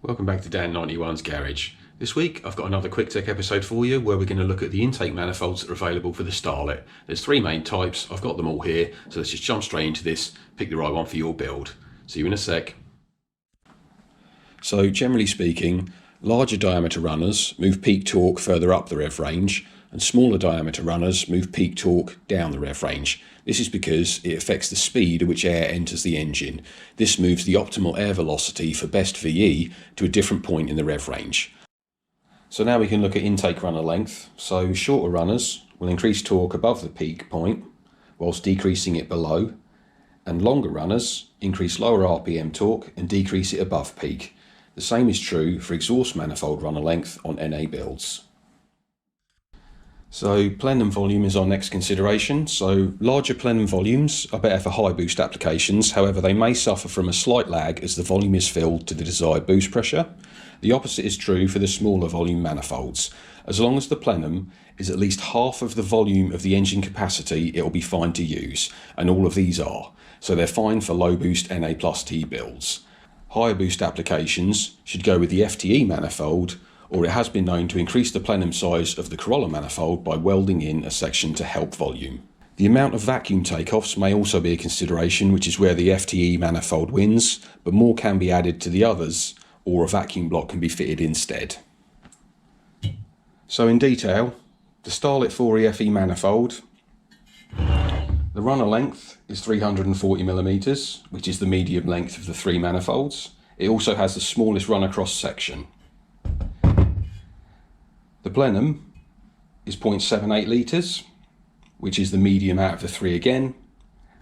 Welcome back to Dan91's Garage. This week I've got another quick tech episode for you where we're going to look at the intake manifolds that are available for the Starlet. There's three main types, I've got them all here, so let's just jump straight into this, pick the right one for your build. See you in a sec. So generally speaking, larger diameter runners move peak torque further up the rev range, and smaller diameter runners move peak torque down the rev range. This is because it affects the speed at which air enters the engine. This moves the optimal air velocity for best VE to a different point in the rev range. So now we can look at intake runner length. So shorter runners will increase torque above the peak point whilst decreasing it below, and longer runners increase lower RPM torque and decrease it above peak. The same is true for exhaust manifold runner length on NA builds. So plenum volume is our next consideration. So larger plenum volumes are better for high boost applications. However, they may suffer from a slight lag as the volume is filled to the desired boost pressure. The opposite is true for the smaller volume manifolds. As long as the plenum is at least half of the volume of the engine capacity, it will be fine to use, and all of these are. So they're fine for low boost NA plus T builds. Higher boost applications should go with the FTE manifold, or it has been known to increase the plenum size of the Corolla manifold by welding in a section to help volume. The amount of vacuum takeoffs may also be a consideration, which is where the FTE manifold wins, but more can be added to the others, or a vacuum block can be fitted instead. So in detail, the Starlet 4EFE manifold, the runner length is 340mm, which is the medium length of the three manifolds. It also has the smallest runner cross section. The plenum is 0.78 litres, which is the medium out of the three again,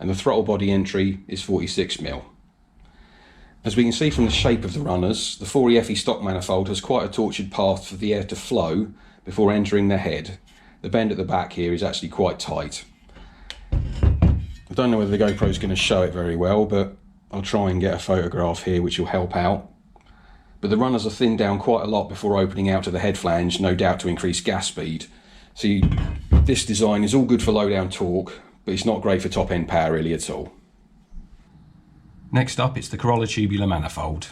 and the throttle body entry is 46mm. As we can see from the shape of the runners, the 4EFE stock manifold has quite a tortured path for the air to flow before entering the head. The bend at the back here is actually quite tight. I don't know whether the GoPro is going to show it very well, but I'll try and get a photograph here which will help out. But the runners are thinned down quite a lot before opening out to the head flange, no doubt to increase gas speed. See, this design is all good for low down torque, but it's not great for top end power really at all. Next up, it's the Corolla tubular manifold.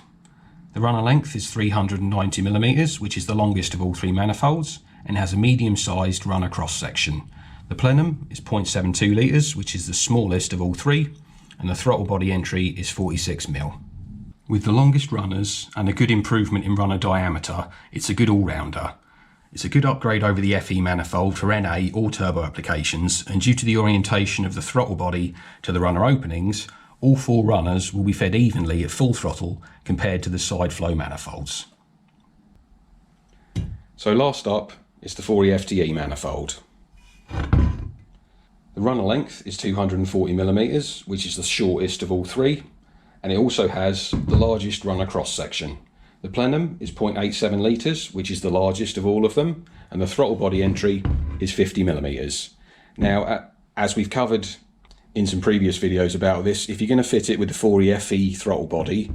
The runner length is 390mm, which is the longest of all three manifolds, and has a medium sized runner cross section. The plenum is 0.72 litres, which is the smallest of all three, and the throttle body entry is 46mm. With the longest runners and a good improvement in runner diameter, it's a good all-rounder. It's a good upgrade over the FE manifold for NA or turbo applications, and due to the orientation of the throttle body to the runner openings, all four runners will be fed evenly at full throttle compared to the side flow manifolds. So last up is the 4EFTE manifold. The runner length is 240mm, which is the shortest of all three, and it also has the largest runner cross section. The plenum is 0.87 litres, which is the largest of all of them, and the throttle body entry is 50mm. Now, as we've covered in some previous videos about this, if you're going to fit it with the 4EFE throttle body,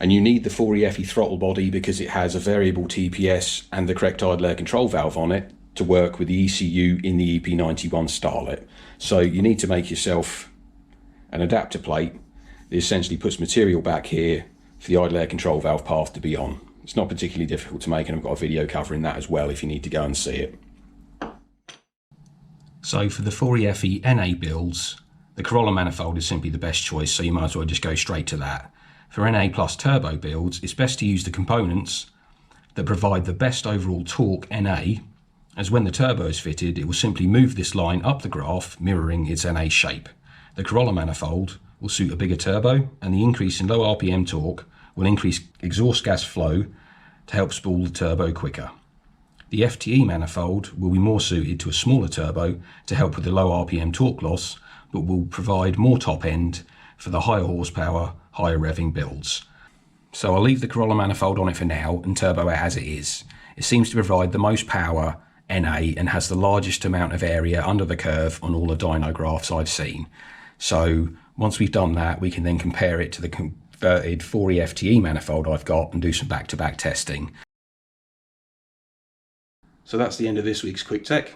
and you need the 4EFE throttle body because it has a variable TPS and the correct idle air control valve on it to work with the ECU in the EP91 Starlet. So you need to make yourself an adapter plate that essentially puts material back here for the idle air control valve path to be on. It's not particularly difficult to make, and I've got a video covering that as well if you need to go and see it. So for the 4EFE NA builds, the Corolla manifold is simply the best choice, so you might as well just go straight to that. For NA plus turbo builds, it's best to use the components that provide the best overall torque NA, as when the turbo is fitted, it will simply move this line up the graph, mirroring its NA shape. The Corolla manifold will suit a bigger turbo, and the increase in low RPM torque will increase exhaust gas flow to help spool the turbo quicker. The FTE manifold will be more suited to a smaller turbo to help with the low RPM torque loss, but will provide more top end for the higher horsepower, higher revving builds. So I'll leave the Corolla manifold on it for now and turbo it as it is. It seems to provide the most power NA and has the largest amount of area under the curve on all the dyno graphs I've seen. So once we've done that, we can then compare it to the converted 4EFTE manifold I've got and do some back-to-back testing. So that's the end of this week's Quick Tech.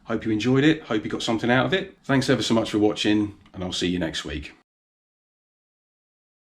Hope you enjoyed it, hope you got something out of it. Thanks ever so much for watching, and I'll see you next week.